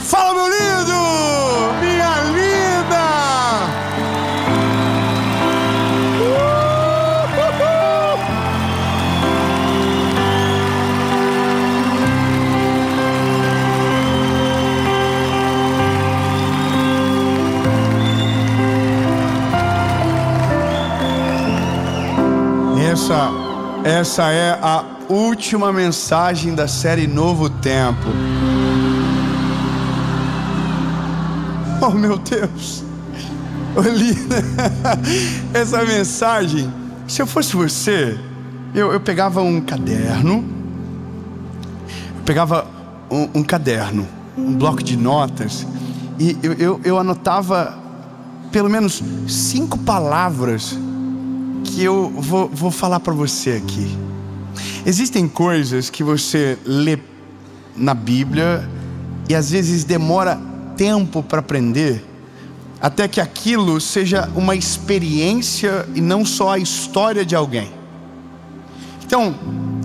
Fala, meu lindo! Minha linda! Essa é a última mensagem da série Novo Tempo. Oh, meu Deus! Olha, essa mensagem, se eu fosse você, eu pegava um caderno, um bloco de notas, e eu anotava pelo menos 5 palavras que eu vou falar para você aqui. Existem coisas que você lê na Bíblia e às vezes demora tempo para aprender, até que aquilo seja uma experiência e não só a história de alguém. Então,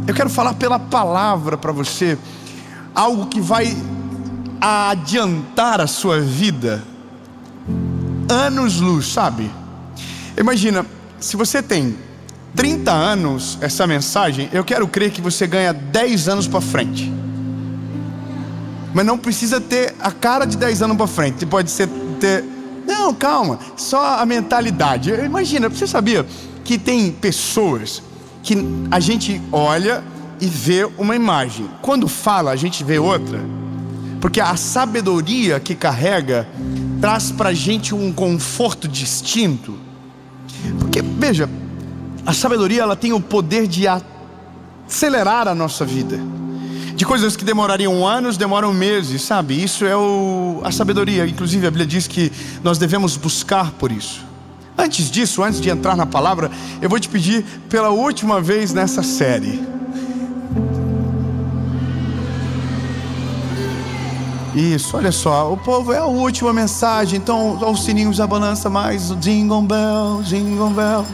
eu quero falar pela palavra para você algo que vai adiantar a sua vida anos-luz, sabe? Imagina, se você tem 30 anos, essa mensagem, eu quero crer que você ganha 10 anos para frente. Mas não precisa ter a cara de 10 anos para frente. Você pode ter... Não, calma, só a mentalidade. Imagina, você sabia que tem pessoas que a gente olha e vê uma imagem, quando fala a gente vê outra? Porque a sabedoria que carrega traz pra gente um conforto distinto. Porque, veja, a sabedoria, ela tem o poder de acelerar a nossa vida. De coisas que demorariam anos, demoram meses, sabe? Isso é a sabedoria. Inclusive a Bíblia diz que nós devemos buscar por isso. Antes disso, antes de entrar na palavra, eu vou te pedir pela última vez nessa série. Isso, olha só, o povo é a última mensagem, então os sininhos da balança mais, o jingle bell, jingle bell.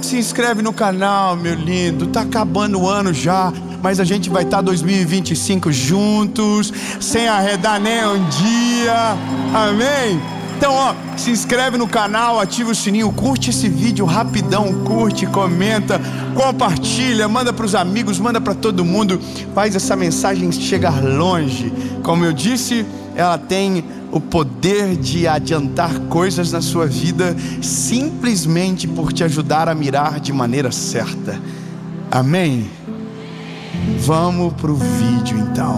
Se inscreve no canal, meu lindo. Tá acabando o ano já, mas a gente vai estar 2025 juntos, sem arredar nem um dia. Amém? Então, ó, se inscreve no canal, ativa o sininho, curte esse vídeo rapidão, curte, comenta, compartilha, manda para os amigos, manda para todo mundo. Faz essa mensagem chegar longe. Como eu disse, ela tem o poder de adiantar coisas na sua vida, simplesmente por te ajudar a mirar de maneira certa. Amém? Vamos pro vídeo então.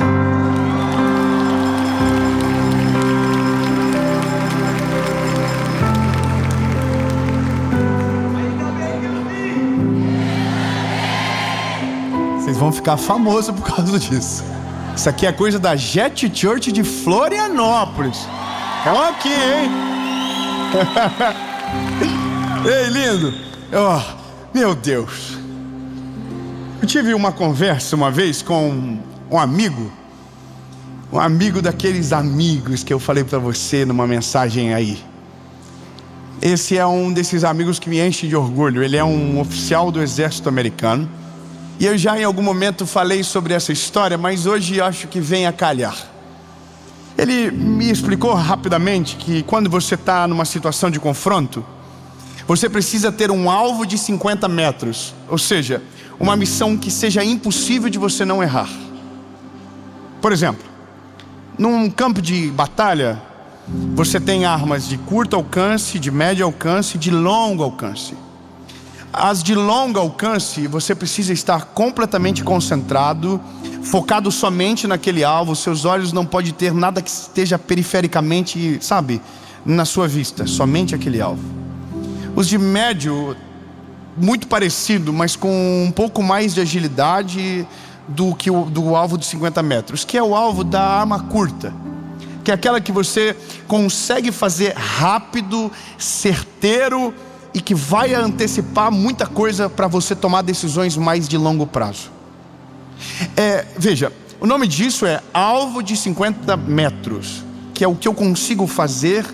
Vocês vão ficar famosos por causa disso. Isso aqui é coisa da Jet Church de Florianópolis. É aqui, hein? Ei, lindo. Oh, meu Deus. Eu tive uma conversa uma vez com um amigo daqueles amigos que eu falei para você numa mensagem aí. Esse é um desses amigos que me enche de orgulho. Ele é um oficial do exército americano. E eu já em algum momento falei sobre essa história, mas hoje acho que vem a calhar. Ele me explicou rapidamente que quando você está numa situação de confronto, você precisa ter um alvo de 50 metros. Ou seja, uma missão que seja impossível de você não errar. Por exemplo, num campo de batalha, você tem armas de curto alcance, de médio alcance e de longo alcance. As de longo alcance, você precisa estar completamente concentrado, focado somente naquele alvo. Seus olhos não podem ter nada que esteja perifericamente, sabe, na sua vista, somente aquele alvo. Os de médio, muito parecido, mas com um pouco mais de agilidade do que do alvo de 50 metros, que é o alvo da arma curta, que é aquela que você consegue fazer rápido, certeiro, e que vai antecipar muita coisa para você tomar decisões mais de longo prazo. Veja, o nome disso é alvo de 50 metros, que é o que eu consigo fazer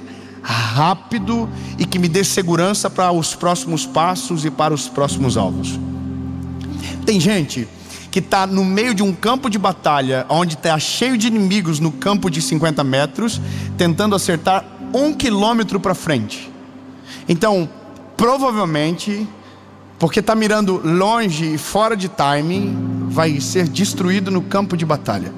rápido e que me dê segurança para os próximos passos e para os próximos alvos. Tem gente que está no meio de um campo de batalha, onde está cheio de inimigos no campo de 50 metros, tentando acertar 1 quilômetro para frente. Então, provavelmente, porque está mirando longe e fora de timing, vai ser destruído no campo de batalha.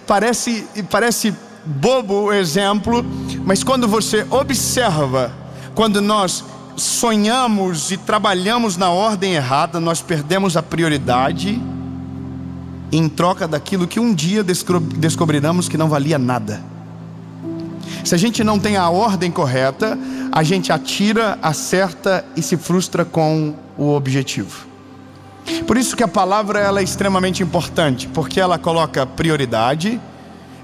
Parece bobo o exemplo, mas quando você observa, quando nós sonhamos e trabalhamos na ordem errada, nós perdemos a prioridade em troca daquilo que um dia descobriremos que não valia nada. Se a gente não tem a ordem correta, a gente atira, acerta e se frustra com o objetivo. Por isso que a palavra ela é extremamente importante, porque ela coloca prioridade,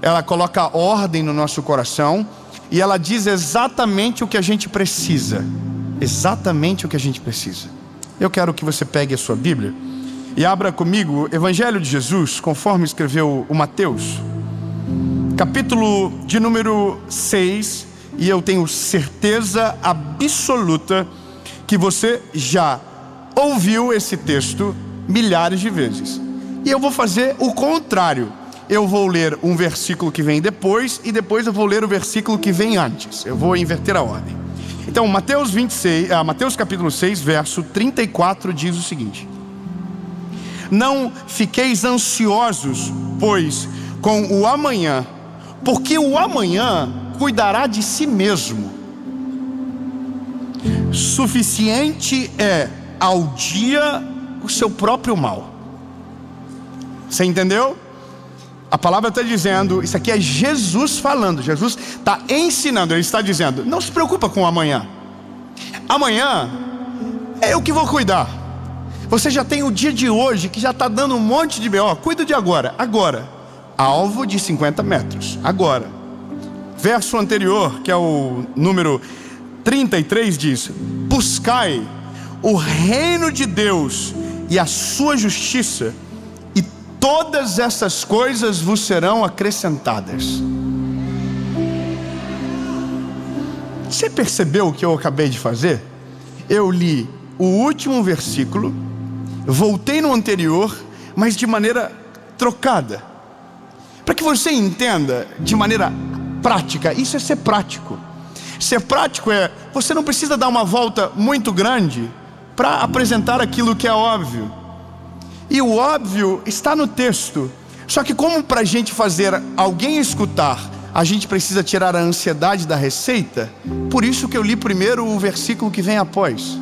ela coloca ordem no nosso coração e ela diz exatamente o que a gente precisa. Exatamente o que a gente precisa. Eu quero que você pegue a sua Bíblia e abra comigo Evangelho de Jesus, conforme escreveu o Mateus, capítulo de número 6. E eu tenho certeza absoluta que você já ouviu esse texto milhares de vezes. E eu vou fazer o contrário. Eu vou ler um versículo que vem depois, e depois eu vou ler o versículo que vem antes. Eu vou inverter a ordem. Então, Mateus capítulo 6, verso 34 diz o seguinte: não fiqueis ansiosos, pois, com o amanhã, porque o amanhã cuidará de si mesmo. Suficiente é ao dia o seu próprio mal. Você entendeu? A palavra está dizendo, isso aqui é Jesus falando. Jesus está ensinando, ele está dizendo: não se preocupa com o amanhã. Amanhã é eu que vou cuidar. Você já tem o dia de hoje que já está dando um monte de B.O. Cuida de agora. Agora, alvo de 50 metros. Agora. Verso anterior, que é o número 33, diz: buscai o reino de Deus e a sua justiça, e todas essas coisas vos serão acrescentadas. Você percebeu o que eu acabei de fazer? Eu li o último versículo, voltei no anterior, mas de maneira trocada, para que você entenda de maneira prática. Isso é ser prático. Ser prático é, você não precisa dar uma volta muito grande para apresentar aquilo que é óbvio. E o óbvio está no texto. Só que como para a gente fazer alguém escutar, a gente precisa tirar a ansiedade da receita, por isso que eu li primeiro o versículo que vem após.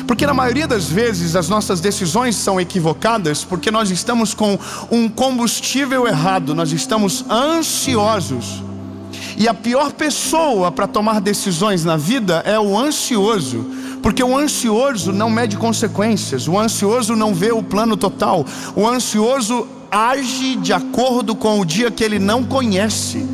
Porque na maioria das vezes as nossas decisões são equivocadas, porque nós estamos com um combustível errado, nós estamos ansiosos. E a pior pessoa para tomar decisões na vida é o ansioso, porque o ansioso não mede consequências, o ansioso não vê o plano total, o ansioso age de acordo com o dia que ele não conhece.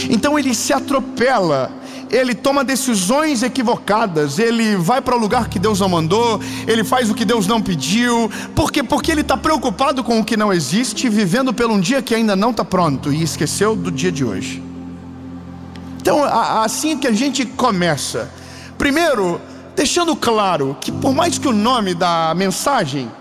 Então ele se atropela, ele toma decisões equivocadas, ele vai para o lugar que Deus não mandou, ele faz o que Deus não pediu. Por quê? Porque ele está preocupado com o que não existe, vivendo pelo um dia que ainda não está pronto e esqueceu do dia de hoje. Então, assim que a gente começa, primeiro, deixando claro que por mais que o nome da mensagem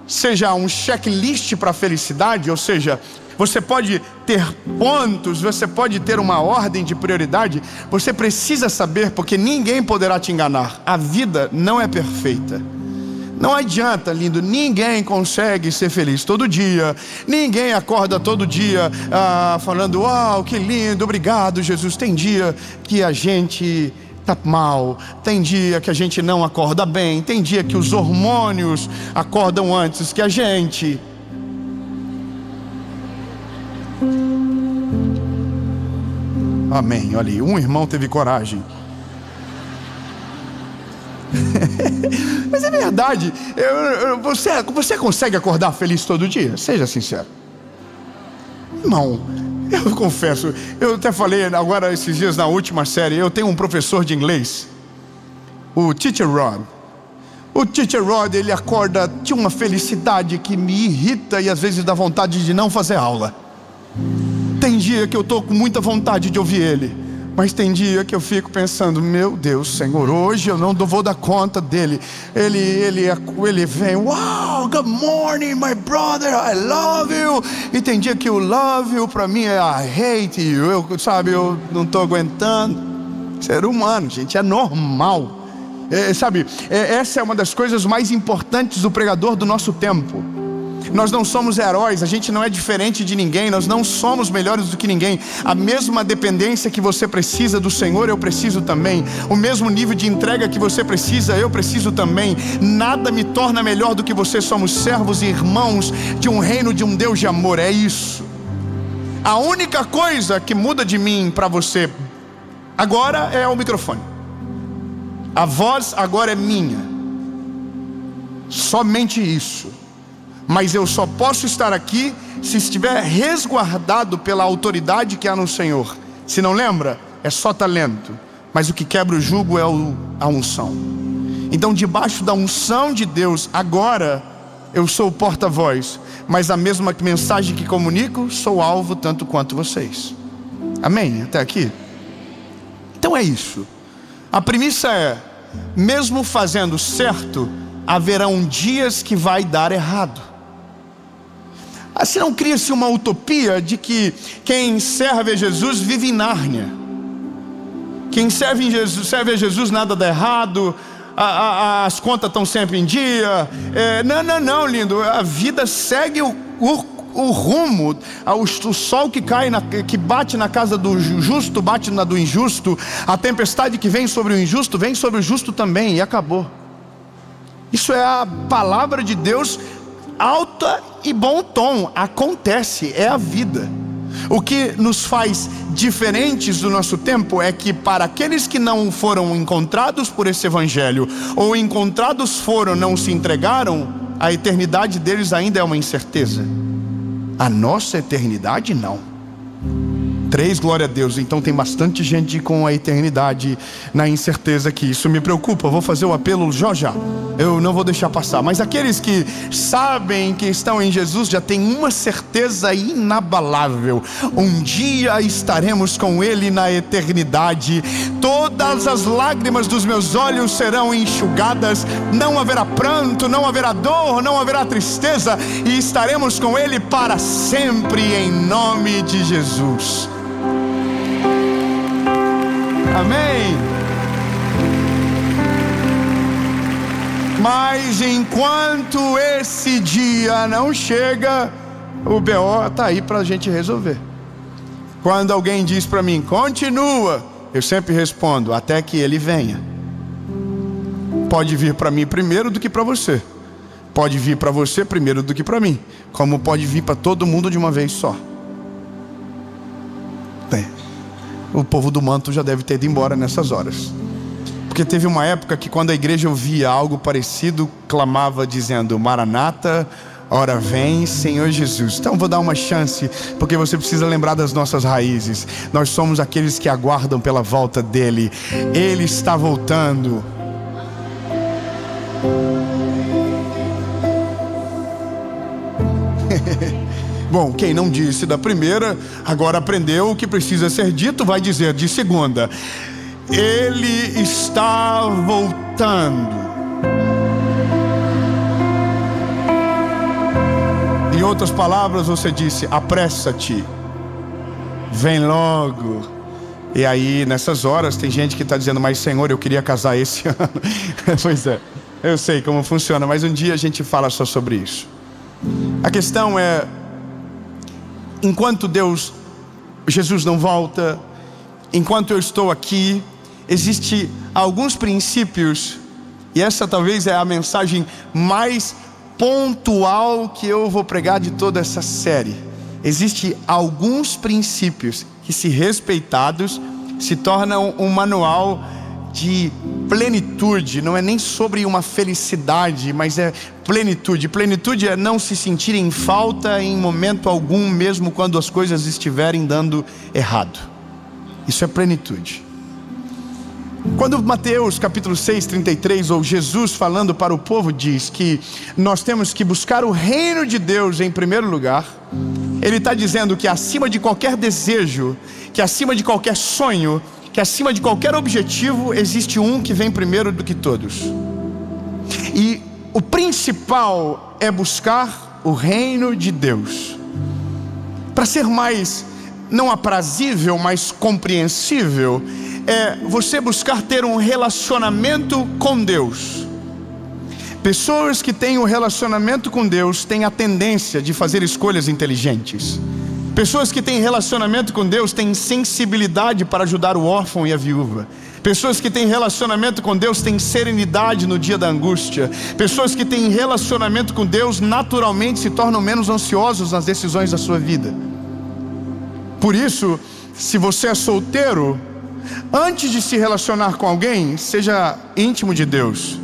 seja um checklist para a felicidade, ou seja, você pode ter pontos, você pode ter uma ordem de prioridade, você precisa saber, porque ninguém poderá te enganar. A vida não é perfeita. Não adianta, lindo, ninguém consegue ser feliz todo dia. Ninguém acorda todo dia falando: uau, que lindo, obrigado, Jesus. Tem dia que a gente está mal, tem dia que a gente não acorda bem, tem dia que os hormônios acordam antes que a gente. Amém. Olha aí, um irmão teve coragem. Mas é verdade. Você consegue acordar feliz todo dia? Seja sincero. Irmão, eu confesso, eu até falei agora esses dias na última série, eu tenho um professor de inglês, o Teacher Rod. O Teacher Rod, ele acorda de uma felicidade que me irrita e às vezes dá vontade de não fazer aula. Tem dia que eu estou com muita vontade de ouvir ele, Mas tem dia que eu fico pensando, meu Deus, Senhor, hoje eu não vou dar conta dele. Ele vem, wow, good morning, my brother, I love you. E tem dia que o love you para mim é I hate you. Eu não estou aguentando. Ser humano, gente, é normal. Essa é uma das coisas mais importantes do pregador do nosso tempo. Nós não somos heróis, a gente não é diferente de ninguém, nós não somos melhores do que ninguém. A mesma dependência que você precisa do Senhor, eu preciso também. O mesmo nível de entrega que você precisa, eu preciso também. Nada me torna melhor do que você. Somos servos e irmãos de um reino, de um Deus de amor, é isso. A única coisa que muda de mim para você agora é o microfone. A voz agora é minha. Somente isso. Mas eu só posso estar aqui se estiver resguardado pela autoridade que há no Senhor. Se não lembra, é só talento. Mas o que quebra o jugo é a unção. Então, debaixo da unção de Deus, agora eu sou o porta-voz. Mas a mesma mensagem que comunico, sou alvo tanto quanto vocês. Amém? Até aqui? Então é isso. A premissa é, mesmo fazendo certo, haverão dias que vai dar errado. Assim não cria-se uma utopia de que quem serve a Jesus vive em Nárnia. Quem serve a Jesus nada dá errado, as contas estão sempre em dia. Não, lindo, a vida segue o rumo. O sol que bate na casa do justo, bate na do injusto. A tempestade que vem sobre o injusto, vem sobre o justo também, e acabou. Isso é a palavra de Deus, alta e bom tom. Acontece, é a vida. O que nos faz diferentes do nosso tempo é que para aqueles que não foram encontrados por esse evangelho, ou encontrados foram, não se entregaram, a eternidade deles ainda é uma incerteza. A nossa eternidade não. 3, glória a Deus. Então tem bastante gente com a eternidade na incerteza aqui. Isso me preocupa, vou fazer o apelo já. Eu não vou deixar passar. Mas aqueles que sabem que estão em Jesus já têm uma certeza inabalável: um dia estaremos com Ele na eternidade. Todas as lágrimas dos meus olhos serão enxugadas. Não haverá pranto, não haverá dor, não haverá tristeza, e estaremos com Ele para sempre, em nome de Jesus. Amém. Mas enquanto esse dia não chega, o BO está aí para a gente resolver. Quando alguém diz para mim, continua, eu sempre respondo, até que ele venha. Pode vir para mim primeiro do que para você. Pode vir para você primeiro do que para mim. Como pode vir para todo mundo de uma vez só. O povo do manto já deve ter ido embora nessas horas. Porque teve uma época que quando a igreja ouvia algo parecido, clamava dizendo, Maranata, ora vem, Senhor Jesus. Então vou dar uma chance, porque você precisa lembrar das nossas raízes. Nós somos aqueles que aguardam pela volta dele. Ele está voltando. Bom, quem não disse da primeira, agora aprendeu o que precisa ser dito, vai dizer de segunda. Ele está voltando. Em outras palavras, você disse, apressa-te, vem logo. E aí, nessas horas, tem gente que está dizendo, mas Senhor, eu queria casar esse ano. Pois é, eu sei como funciona, mas um dia a gente fala só sobre isso. A questão é, enquanto Jesus não volta, enquanto eu estou aqui, existem alguns princípios, e essa talvez é a mensagem mais pontual que eu vou pregar de toda essa série. Existem alguns princípios que, se respeitados, se tornam um manual de plenitude. Não é nem sobre uma felicidade, mas é plenitude. Plenitude é não se sentir em falta em momento algum, mesmo quando as coisas estiverem dando errado. Isso é plenitude. Quando Mateus capítulo 6, 33, ou Jesus falando para o povo diz que nós temos que buscar o reino de Deus em primeiro lugar, Ele está dizendo que acima de qualquer desejo, que acima de qualquer sonho, que acima de qualquer objetivo existe um que vem primeiro do que todos. E o principal é buscar o reino de Deus. Para ser mais, não aprazível, mas compreensível, é você buscar ter um relacionamento com Deus. Pessoas que têm um relacionamento com Deus têm a tendência de fazer escolhas inteligentes. Pessoas que têm relacionamento com Deus têm sensibilidade para ajudar o órfão e a viúva. Pessoas que têm relacionamento com Deus têm serenidade no dia da angústia. Pessoas que têm relacionamento com Deus naturalmente se tornam menos ansiosos nas decisões da sua vida. Por isso, se você é solteiro, antes de se relacionar com alguém, seja íntimo de Deus.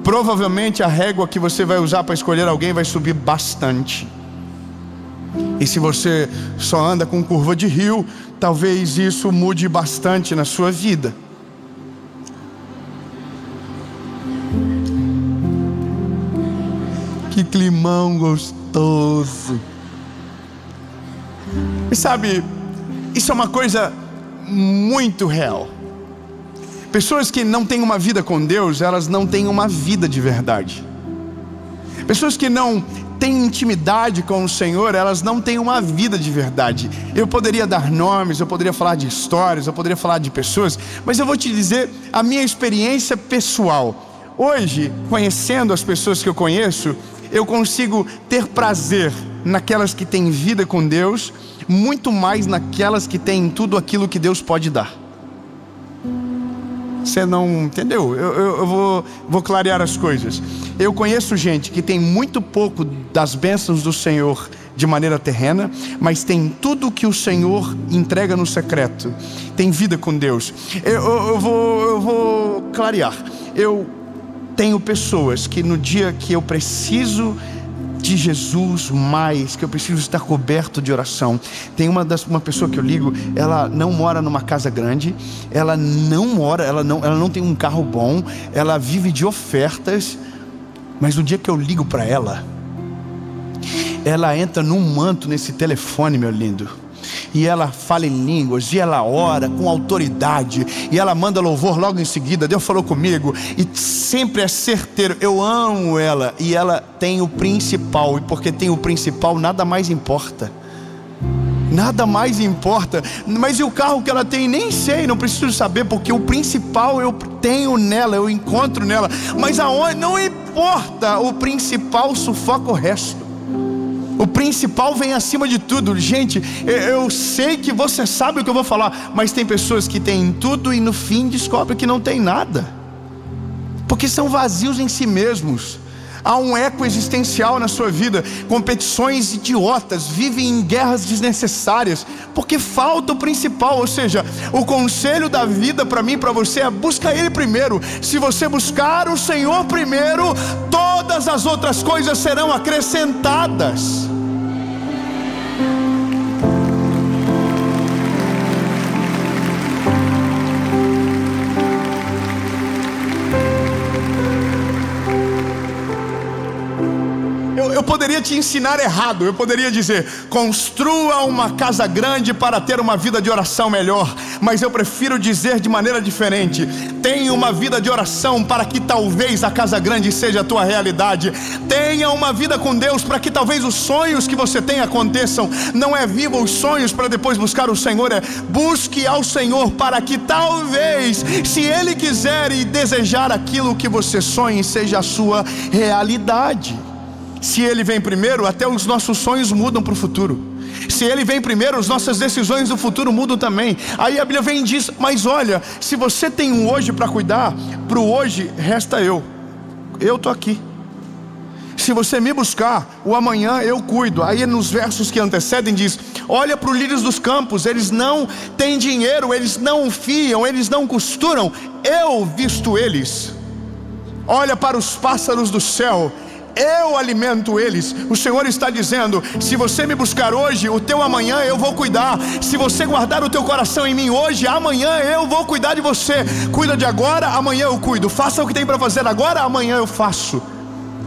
Provavelmente a régua que você vai usar para escolher alguém vai subir bastante. E se você só anda com curva de rio, talvez isso mude bastante na sua vida. Que climão gostoso. E sabe, isso é uma coisa muito real. Pessoas que não têm uma vida com Deus, elas não têm uma vida de verdade. Pessoas que não têm intimidade com o Senhor, elas não têm uma vida de verdade. Eu poderia dar nomes, eu poderia falar de histórias, eu poderia falar de pessoas, mas eu vou te dizer a minha experiência pessoal. Hoje, conhecendo as pessoas que eu conheço, eu consigo ter prazer naquelas que têm vida com Deus, muito mais naquelas que têm tudo aquilo que Deus pode dar. Você não entendeu? Eu vou clarear as coisas. Eu conheço gente que tem muito pouco das bênçãos do Senhor de maneira terrena, mas tem tudo que o Senhor entrega no secreto. Tem vida com Deus. Eu vou clarear. Eu tenho pessoas que no dia que eu preciso de Jesus mais, que eu preciso estar coberto de oração. Tem uma pessoa que eu ligo, ela não mora numa casa grande, ela não tem um carro bom, ela vive de ofertas, mas no dia que eu ligo para ela entra num manto nesse telefone, meu lindo, e ela fala em línguas, e ela ora com autoridade, e ela manda louvor logo em seguida. Deus falou comigo, e sempre é certeiro. Eu amo ela, e ela tem o principal, e porque tem o principal, nada mais importa. Nada mais importa. Mas e o carro que ela tem? Nem sei, não preciso saber, porque o principal eu tenho nela, eu encontro nela. Mas aonde? Não importa, o principal sufoca o resto. O principal vem acima de tudo. Gente, eu sei que você sabe o que eu vou falar, mas tem pessoas que têm tudo e no fim descobrem que não tem nada, porque são vazios em si mesmos. Há um eco existencial na sua vida, competições idiotas, vivem em guerras desnecessárias, porque falta o principal. Ou seja, o conselho da vida para mim e para você é: busca Ele primeiro. Se você buscar o Senhor primeiro, todas as outras coisas serão acrescentadas. Eu poderia te ensinar errado. Eu poderia dizer: construa uma casa grande para ter uma vida de oração melhor. Mas eu prefiro dizer de maneira diferente: tenha uma vida de oração para que talvez a casa grande seja a tua realidade. Tenha uma vida com Deus para que talvez os sonhos que você tem aconteçam. Não é viva os sonhos para depois buscar o Senhor, é busque ao Senhor para que talvez, se Ele quiser e desejar, aquilo que você sonha seja a sua realidade. Se Ele vem primeiro, até os nossos sonhos mudam para o futuro. Se Ele vem primeiro, as nossas decisões do futuro mudam também. Aí a Bíblia vem e diz: mas olha, se você tem um hoje para cuidar, para o hoje resta eu estou aqui. Se você me buscar, o amanhã eu cuido. Aí nos versos que antecedem diz: olha para os lírios dos campos, eles não têm dinheiro, eles não fiam, eles não costuram, eu visto eles. Olha para os pássaros do céu, eu alimento eles. O Senhor está dizendo: se você me buscar hoje, o teu amanhã eu vou cuidar. Se você guardar o teu coração em mim hoje, amanhã eu vou cuidar de você. Cuida de agora, amanhã eu cuido. Faça o que tem para fazer agora, amanhã eu faço.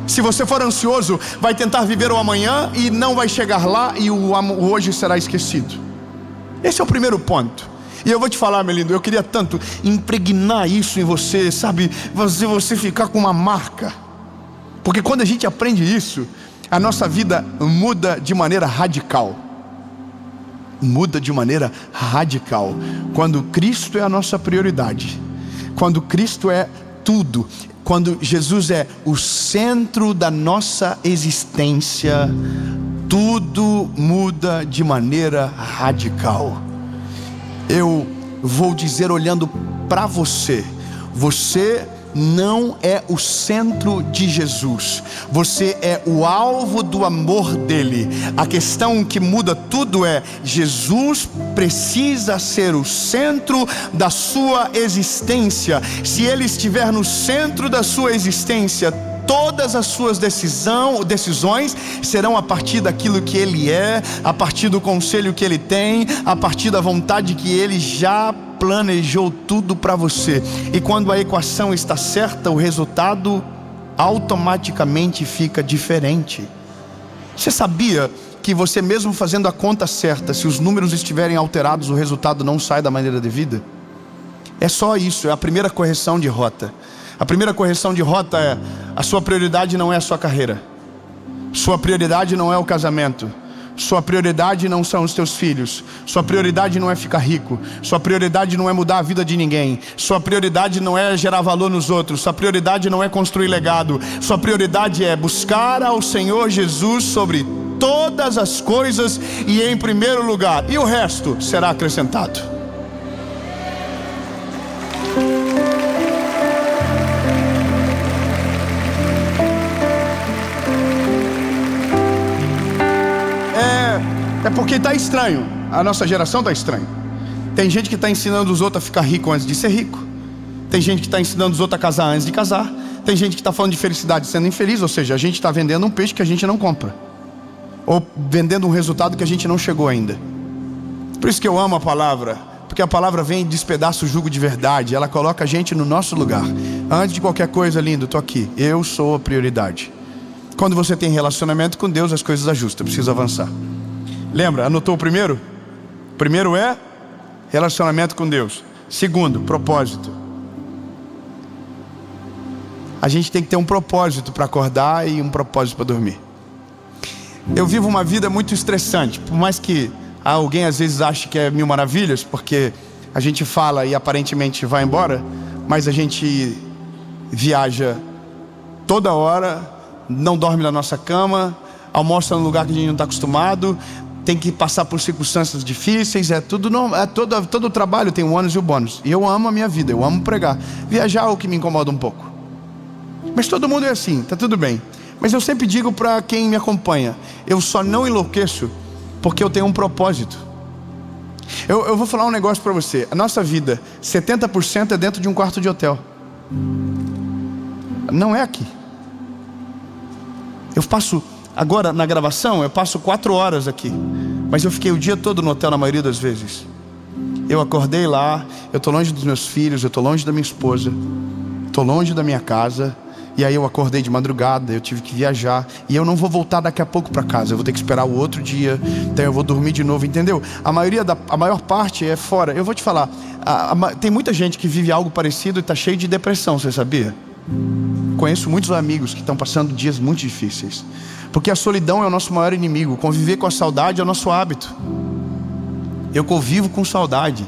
Se você for ansioso, vai tentar viver o amanhã e não vai chegar lá, e o hoje será esquecido. Esse é o primeiro ponto. E eu vou te falar, meu lindo, eu queria tanto impregnar isso em você, sabe? Você ficar com uma marca. Porque quando a gente aprende isso, a nossa vida muda de maneira radical. Muda de maneira radical. Quando Cristo é a nossa prioridade, quando Cristo é tudo, quando Jesus é o centro da nossa existência, tudo muda de maneira radical. Eu vou dizer olhando para você, você não é o centro de Jesus, você é o alvo do amor dele. A questão que muda tudo é: Jesus precisa ser o centro da sua existência. Se ele estiver no centro da sua existência, todas as suas decisões serão a partir daquilo que ele é, a partir do conselho que ele tem, a partir da vontade que ele já planejou tudo para você. E quando a equação está certa, o resultado automaticamente fica diferente. Você sabia que você mesmo fazendo a conta certa, se os números estiverem alterados, o resultado não sai da maneira devida? É só isso, é a primeira correção de rota. A primeira correção de rota é: a sua prioridade não é a sua carreira, sua prioridade não é o casamento, sua prioridade não são os teus filhos, sua prioridade não é ficar rico, sua prioridade não é mudar a vida de ninguém, sua prioridade não é gerar valor nos outros, sua prioridade não é construir legado, sua prioridade é buscar ao Senhor Jesus sobre todas as coisas e em primeiro lugar, e o resto será acrescentado. É porque está estranho, a nossa geração está estranha. Tem gente que está ensinando os outros a ficar rico antes de ser rico. Tem gente que está ensinando os outros a casar antes de casar. Tem gente que está falando de felicidade sendo infeliz. Ou seja, a gente está vendendo um peixe que a gente não compra, ou vendendo um resultado que a gente não chegou ainda. Por isso que eu amo a palavra, porque a palavra vem e despedaça o jugo de verdade. Ela coloca a gente no nosso lugar. Antes de qualquer coisa, lindo, estou aqui, eu sou a prioridade. Quando você tem relacionamento com Deus, as coisas ajustam, precisa avançar. Lembra, anotou o primeiro? O primeiro é relacionamento com Deus. Segundo, propósito. A gente tem que ter um propósito para acordar e um propósito para dormir. Eu vivo uma vida muito estressante. Por mais que alguém às vezes ache que é mil maravilhas, porque a gente fala e aparentemente vai embora, mas a gente viaja toda hora, não dorme na nossa cama, almoça num lugar que a gente não está acostumado, tem que passar por circunstâncias difíceis, todo o trabalho tem o ônus e o bônus. E eu amo a minha vida, eu amo pregar. Viajar é o que me incomoda um pouco. Mas todo mundo é assim, tá tudo bem. Mas eu sempre digo para quem me acompanha: eu só não enlouqueço porque eu tenho um propósito. Eu vou falar um negócio para você. A nossa vida, 70% é dentro de um quarto de hotel. Não é aqui. Eu passo... Agora, na gravação, eu passo 4 horas aqui, mas eu fiquei o dia todo no hotel na maioria das vezes. Eu acordei lá, eu estou longe dos meus filhos, eu estou longe da minha esposa, estou longe da minha casa. E aí eu acordei de madrugada, eu tive que viajar, e eu não vou voltar daqui a pouco para casa, eu vou ter que esperar o outro dia, então eu vou dormir de novo, entendeu? A maior parte é fora. Eu vou te falar, tem muita gente que vive algo parecido e está cheio de depressão, você sabia? Conheço muitos amigos que estão passando dias muito difíceis, porque a solidão é o nosso maior inimigo. Conviver com a saudade é o nosso hábito. Eu convivo com saudade.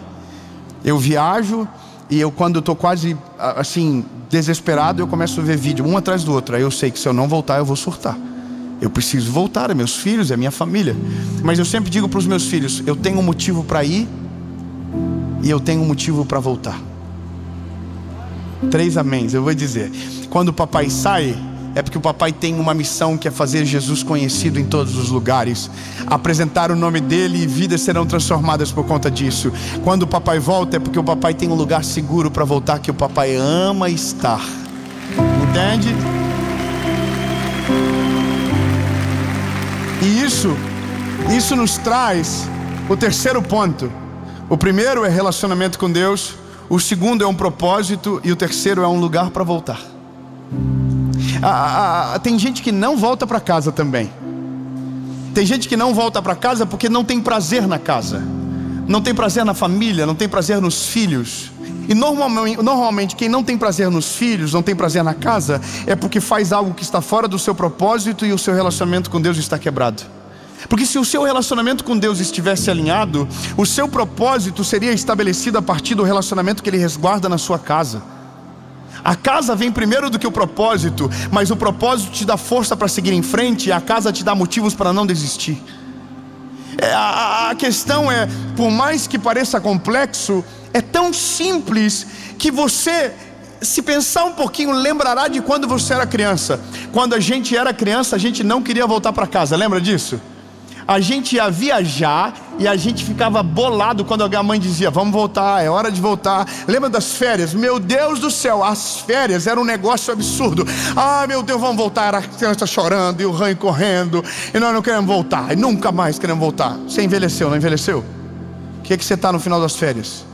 Eu viajo e eu, quando estou quase assim desesperado, eu começo a ver vídeo um atrás do outro. Aí eu sei que se eu não voltar, eu vou surtar. Eu preciso voltar, é meus filhos, é minha família. Mas eu sempre digo para os meus filhos: eu tenho um motivo para ir e eu tenho um motivo para voltar. 3 améns, eu vou dizer. Quando o papai sai, é porque o papai tem uma missão, que é fazer Jesus conhecido em todos os lugares, apresentar o nome dele, e vidas serão transformadas por conta disso. Quando o papai volta, é porque o papai tem um lugar seguro para voltar, que o papai ama estar. Entende? E isso nos traz o terceiro ponto. O primeiro é relacionamento com Deus, o segundo é um propósito, e o terceiro é um lugar para voltar. Tem gente que não volta para casa também. Tem gente que não volta para casa porque não tem prazer na casa. não tem prazer na família, não tem prazer nos filhos. E normalmente quem não tem prazer nos filhos, não tem prazer na casa, é porque faz algo que está fora do seu propósito e o seu relacionamento com Deus está quebrado. Porque se o seu relacionamento com Deus estivesse alinhado, o seu propósito seria estabelecido a partir do relacionamento que Ele resguarda na sua casa. A casa vem primeiro do que o propósito, mas o propósito te dá força para seguir em frente e a casa te dá motivos para não desistir. A questão é, por mais que pareça complexo, é tão simples que você, se pensar um pouquinho, lembrará de quando você era criança. Quando a gente era criança, a gente não queria voltar para casa, lembra disso? A gente ia viajar e a gente ficava bolado quando a mãe dizia: vamos voltar, é hora de voltar. Lembra das férias? Meu Deus do céu, as férias eram um negócio absurdo. Ah, meu Deus, vamos voltar. A criança chorando e o ranho correndo, e nós não queremos voltar, e nunca mais queremos voltar. Você envelheceu, não envelheceu? O que você está no final das férias?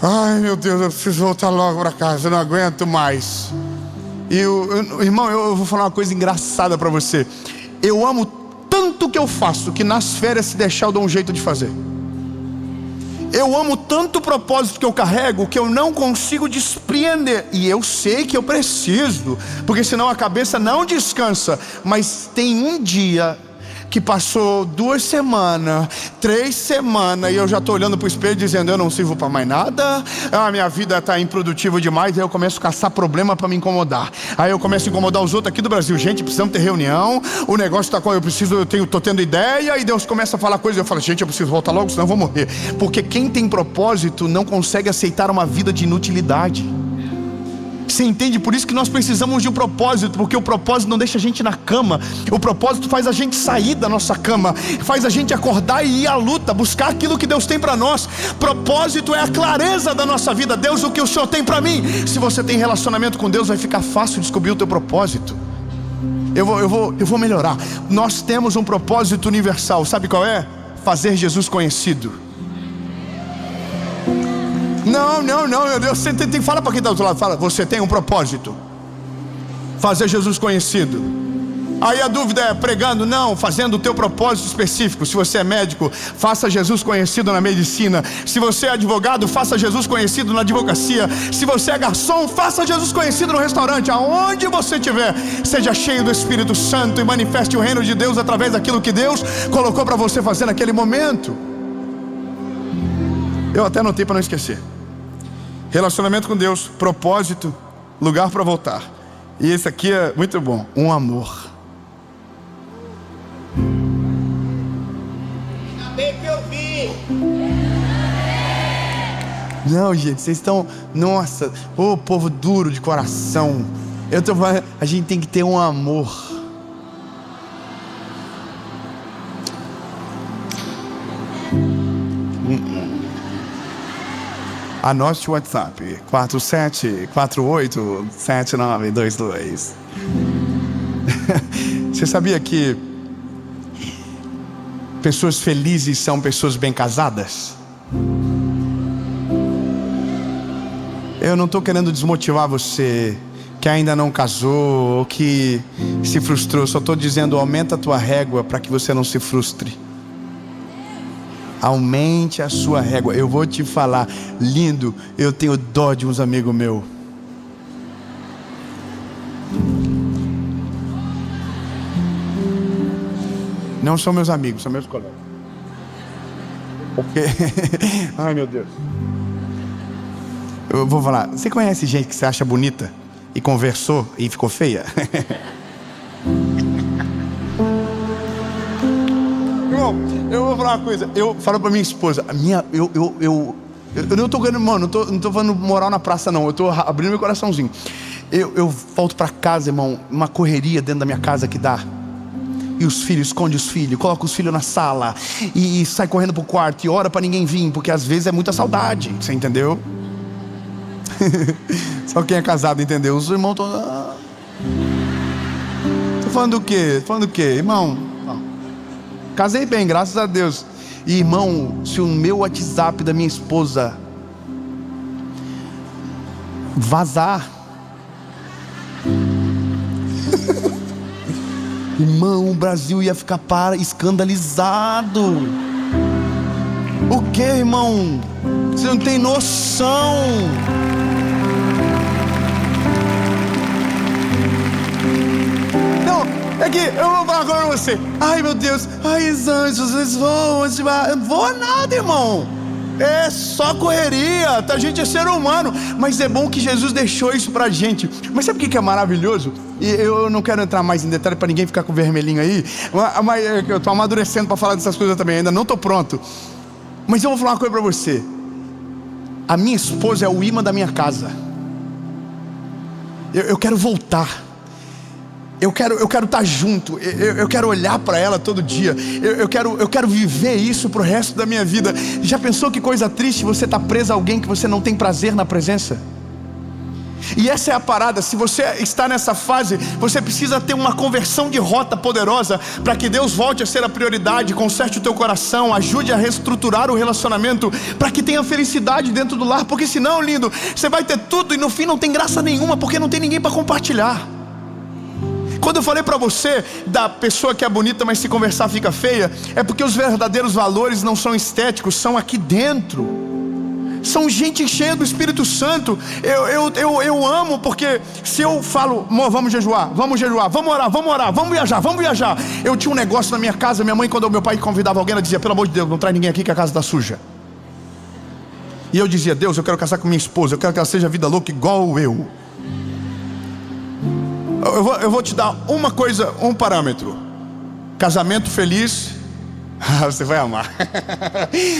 Ai, meu Deus, eu preciso voltar logo para casa, eu não aguento mais. Irmão, eu vou falar uma coisa engraçada para você. Eu amo tanto o que eu faço, que nas férias, se deixar, eu dou um jeito de fazer. Eu amo tanto o propósito que eu carrego, que eu não consigo despreender. E eu sei que eu preciso, porque senão a cabeça não descansa. Mas tem um dia que passou 2 semanas, 3 semanas, e eu já estou olhando para o espelho dizendo: eu não sirvo para mais nada, a minha vida está improdutiva demais. Aí eu começo a caçar problema para me incomodar. Aí eu começo a incomodar os outros aqui do Brasil: gente, precisamos ter reunião, o negócio está com eu estou tendo ideia. E Deus começa a falar coisas, eu falo: gente, eu preciso voltar logo, senão eu vou morrer. Porque quem tem propósito não consegue aceitar uma vida de inutilidade. Você entende? Por isso que nós precisamos de um propósito, porque o propósito não deixa a gente na cama. O propósito faz a gente sair da nossa cama, faz a gente acordar e ir à luta, buscar aquilo que Deus tem para nós. Propósito é a clareza da nossa vida. Deus, o que o Senhor tem para mim? Se você tem relacionamento com Deus, vai ficar fácil descobrir o teu propósito. Eu vou melhorar. Nós temos um propósito universal. Sabe qual é? Fazer Jesus conhecido. Não, meu Deus, você tem que falar para quem está do outro lado. Fala: você tem um propósito, fazer Jesus conhecido. Aí a dúvida é: pregando? Não, fazendo o teu propósito específico. Se você é médico, faça Jesus conhecido na medicina. Se você é advogado, faça Jesus conhecido na advocacia. Se você é garçom, faça Jesus conhecido no restaurante. Aonde você estiver, seja cheio do Espírito Santo e manifeste o reino de Deus através daquilo que Deus colocou para você fazer naquele momento. Eu até anotei para não esquecer: relacionamento com Deus, propósito, lugar para voltar. E esse aqui é muito bom: um amor. Ainda bem que eu vi. Não, gente, vocês estão... Nossa, ô povo duro de coração. Eu tô falando, a gente tem que ter um amor. Anote o WhatsApp: 47487922. Você sabia que pessoas felizes são pessoas bem casadas? Eu não estou querendo desmotivar você que ainda não casou ou que se frustrou. Só estou dizendo: aumenta a tua régua para que você não se frustre. Aumente a sua régua. Eu vou te falar, lindo, eu tenho dó de uns amigos meus. Não são meus amigos, são meus colegas. Porque... ai, meu Deus. Eu vou falar: você conhece gente que você acha bonita e conversou e ficou feia? Eu vou falar uma coisa. Eu falo pra minha esposa: eu não tô ganhando, mano, não tô falando moral na praça, não. Eu tô abrindo meu coraçãozinho. Eu volto pra casa, irmão, uma correria dentro da minha casa que dá. E os filhos, esconde os filhos, coloca os filhos na sala e sai correndo pro quarto e ora pra ninguém vir, porque às vezes é muita saudade. Você entendeu? Só quem é casado entendeu. Os irmãos estão... Tô falando do quê? Irmão, casei bem, graças a Deus. E, irmão, se o meu WhatsApp da minha esposa vazar, irmão, o Brasil ia ficar escandalizado. O que, irmão? Você não tem noção. Não, é que eu vou falar agora pra você. Ai, meu Deus, ai, os anjos, eles voam. Não voa nada, irmão. É só correria, a gente é ser humano. Mas é bom que Jesus deixou isso pra gente. Mas sabe o que é maravilhoso? E eu não quero entrar mais em detalhe pra ninguém ficar com o vermelhinho aí, mas eu tô amadurecendo pra falar dessas coisas também. Ainda não tô pronto. Mas eu vou falar uma coisa pra você. A minha esposa é o imã da minha casa. Eu quero voltar. Eu quero estar junto. Eu quero olhar para ela todo dia. Eu quero viver isso pro resto da minha vida. Já pensou que coisa triste você estar preso a alguém que você não tem prazer na presença? E essa é a parada. Se você está nessa fase, você precisa ter uma conversão de rota poderosa para que Deus volte a ser a prioridade, conserte o teu coração, ajude a reestruturar o relacionamento, para que tenha felicidade dentro do lar. Porque senão, lindo, você vai ter tudo e no fim não tem graça nenhuma, porque não tem ninguém para compartilhar. Quando eu falei para você da pessoa que é bonita, mas se conversar fica feia, é porque os verdadeiros valores não são estéticos, são aqui dentro. São gente cheia do Espírito Santo. Eu amo, porque se eu falo, amor, vamos jejuar, vamos orar, vamos viajar. Eu tinha um negócio na minha casa. Minha mãe, quando o meu pai convidava alguém, ela dizia: pelo amor de Deus, não traz ninguém aqui que a casa está suja. E eu dizia: Deus, eu quero casar com minha esposa, eu quero que ela seja vida louca igual eu. Eu vou te dar uma coisa, um parâmetro: casamento feliz. Você vai amar.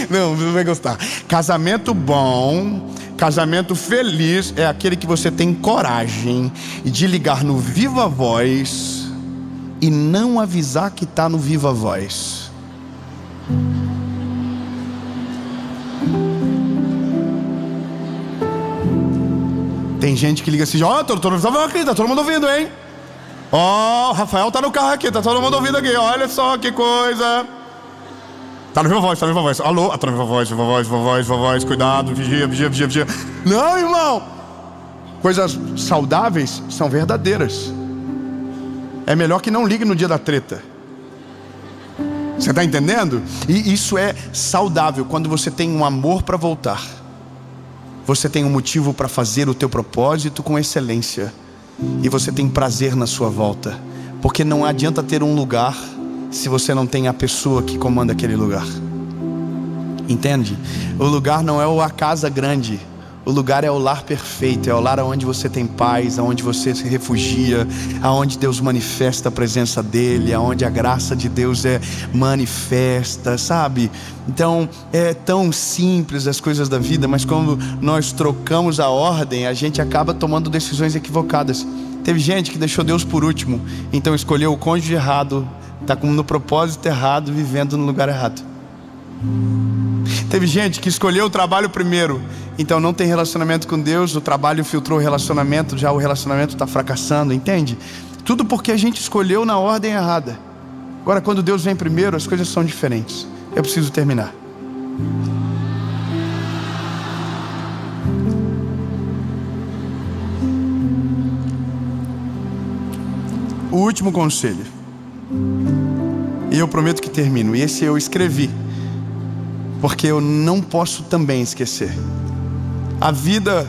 Não, você vai gostar. Casamento bom, casamento feliz é aquele que você tem coragem de ligar no Viva Voz e não avisar que está no Viva Voz. Tem gente que liga assim: ó, tá todo mundo ouvindo, hein? Ó, Rafael tá no carro aqui, tá todo mundo ouvindo aqui. Olha só que coisa. Tá no Viva Voz. Alô, tá no Viva Voz, cuidado, vigia. Não, irmão. Coisas saudáveis são verdadeiras. É melhor que não ligue no dia da treta. Você tá entendendo? E isso é saudável quando você tem um amor para voltar. Você tem um motivo para fazer o teu propósito com excelência. E você tem prazer na sua volta. Porque não adianta ter um lugar se você não tem a pessoa que comanda aquele lugar. Entende? O lugar não é a casa grande. O lugar é o lar perfeito. É o lar onde você tem paz, onde você se refugia, onde Deus manifesta a presença dEle, onde a graça de Deus é manifesta, sabe? Então é tão simples as coisas da vida, mas quando nós trocamos a ordem, a gente acaba tomando decisões equivocadas. Teve gente que deixou Deus por último, então escolheu o cônjuge errado, está no propósito errado, vivendo no lugar errado. Teve gente que escolheu o trabalho primeiro, então não tem relacionamento com Deus, o trabalho filtrou o relacionamento, já o relacionamento está fracassando, entende? Tudo porque a gente escolheu na ordem errada. Agora, quando Deus vem primeiro, as coisas são diferentes. Eu preciso terminar. O último conselho, e eu prometo que termino, e esse eu escrevi porque eu não posso também esquecer. A vida,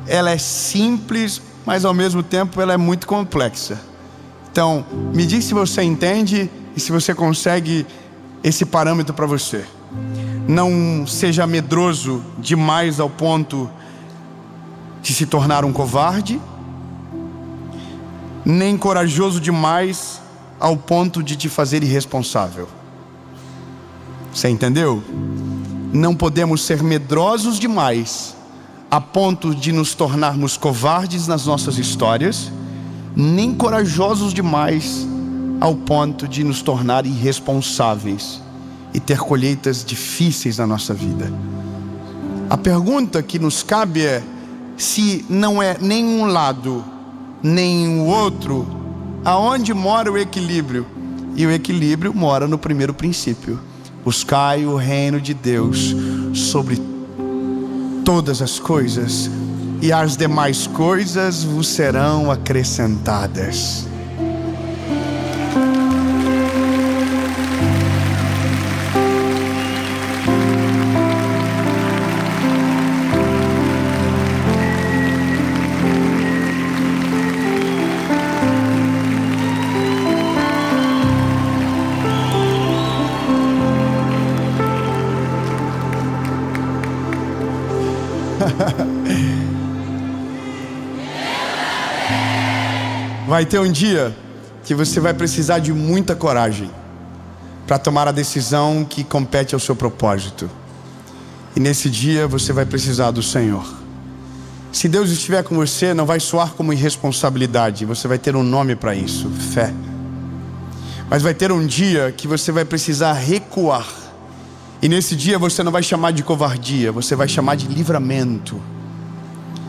ela é simples, mas ao mesmo tempo ela é muito complexa. Então, me diz se você entende e se você consegue esse parâmetro para você. Não seja medroso demais ao ponto de se tornar um covarde, nem corajoso demais ao ponto de te fazer irresponsável. Você entendeu? Não podemos ser medrosos demais a ponto de nos tornarmos covardes nas nossas histórias, nem corajosos demais ao ponto de nos tornar irresponsáveis e ter colheitas difíceis na nossa vida. A pergunta que nos cabe é: se não é nem um lado nem o outro, aonde mora o equilíbrio? E o equilíbrio mora no primeiro princípio: buscai o reino de Deus sobre todas as coisas, e as demais coisas vos serão acrescentadas. Vai ter um dia que você vai precisar de muita coragem para tomar a decisão que compete ao seu propósito. E nesse dia você vai precisar do Senhor. Se Deus estiver com você, não vai soar como irresponsabilidade. Você vai ter um nome para isso: fé. Mas vai ter um dia que você vai precisar recuar. E nesse dia você não vai chamar de covardia, você vai chamar de livramento.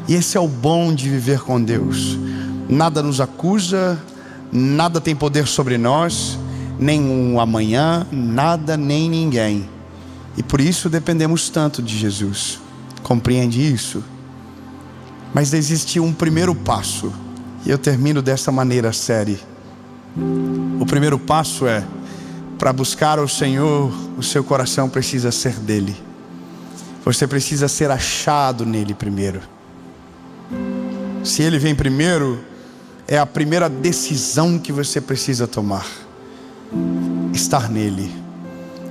E esse é o bom de viver com Deus. Nada nos acusa, nada tem poder sobre nós, nem um amanhã, nada nem ninguém. E por isso dependemos tanto de Jesus. Compreende isso? Mas existe um primeiro passo, e eu termino dessa maneira a série. O primeiro passo é: para buscar o Senhor, o seu coração precisa ser dele. Você precisa ser achado nele primeiro. Se ele vem primeiro, é a primeira decisão que você precisa tomar: estar nele,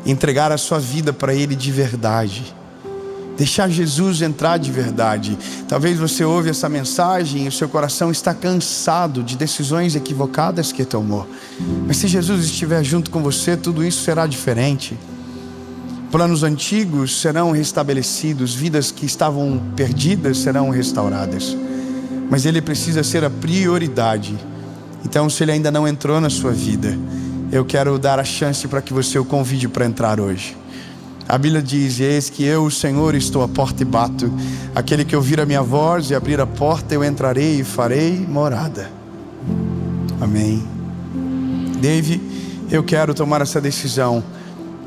entregar a sua vida para ele de verdade, deixar Jesus entrar de verdade. Talvez você ouve essa mensagem e o seu coração está cansado de decisões equivocadas que tomou. Mas se Jesus estiver junto com você, tudo isso será diferente. Planos antigos serão restabelecidos, vidas que estavam perdidas serão restauradas. Mas ele precisa ser a prioridade. Então, se ele ainda não entrou na sua vida, eu quero dar a chance para que você o convide para entrar hoje. A Bíblia diz: eis que eu, o Senhor, estou à porta e bato. Aquele que ouvir a minha voz e abrir a porta, eu entrarei e farei morada. Amém. Dave, eu quero tomar essa decisão.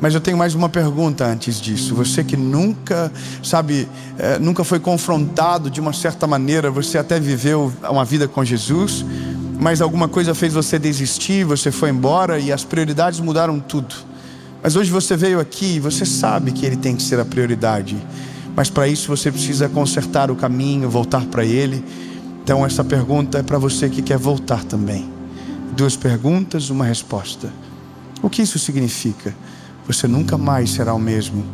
Mas eu tenho mais uma pergunta antes disso. Você que nunca foi confrontado de uma certa maneira, você até viveu uma vida com Jesus, mas alguma coisa fez você desistir, você foi embora e as prioridades mudaram tudo. Mas hoje você veio aqui e você sabe que ele tem que ser a prioridade. Mas para isso você precisa consertar o caminho, voltar para ele. Então essa pergunta é para você que quer voltar também. 2 perguntas, uma resposta. O que isso significa? Você nunca mais será o mesmo.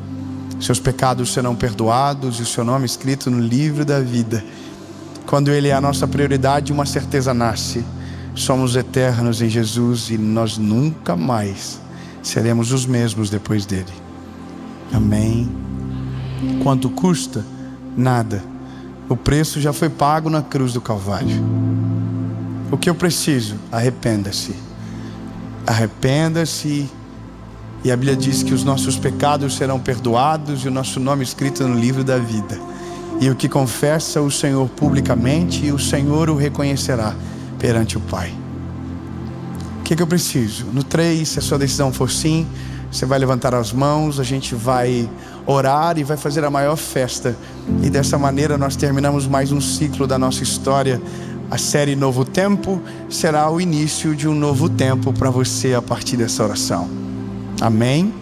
Seus pecados serão perdoados e o seu nome escrito no livro da vida. Quando ele é a nossa prioridade, uma certeza nasce: somos eternos em Jesus e nós nunca mais seremos os mesmos depois dele. Amém. Quanto custa? Nada. O preço já foi pago na cruz do Calvário. O que eu preciso? Arrependa-se. Arrependa-se. E a Bíblia diz que os nossos pecados serão perdoados e o nosso nome escrito no livro da vida. E o que confessa o Senhor publicamente, o Senhor o reconhecerá perante o Pai. O que eu preciso? No 3, se a sua decisão for sim, você vai levantar as mãos, a gente vai orar e vai fazer a maior festa. E dessa maneira nós terminamos mais um ciclo da nossa história. A série Novo Tempo será o início de um novo tempo para você a partir dessa oração. Amém?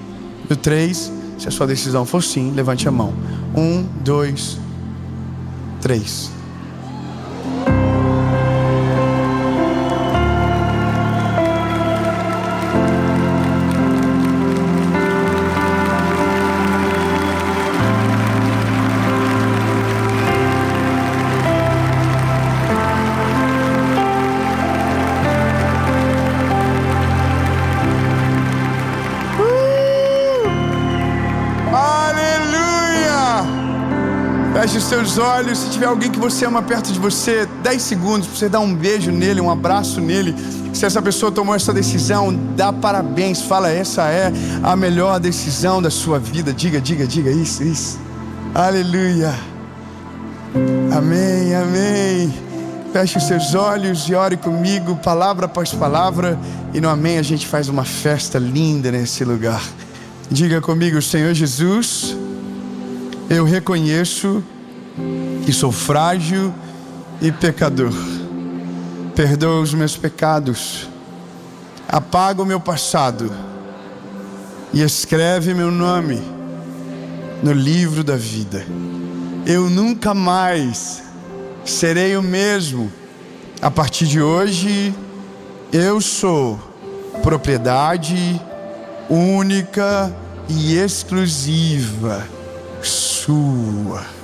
No 3, se a sua decisão for sim, levante a mão. 1, 2, 3. Feche os seus olhos. Se tiver alguém que você ama perto de você, 10 segundos para você dar um beijo nele, um abraço nele. Se essa pessoa tomou essa decisão, dá parabéns. Fala: essa é a melhor decisão da sua vida. Diga isso. Aleluia. Amém, amém. Feche os seus olhos e ore comigo, palavra após palavra. E no amém a gente faz uma festa linda nesse lugar. Diga comigo: Senhor Jesus, eu reconheço que sou frágil e pecador. Perdoa os meus pecados, apaga o meu passado e escreve meu nome no livro da vida. Eu nunca mais serei o mesmo. A partir de hoje, eu sou propriedade única e exclusiva sua.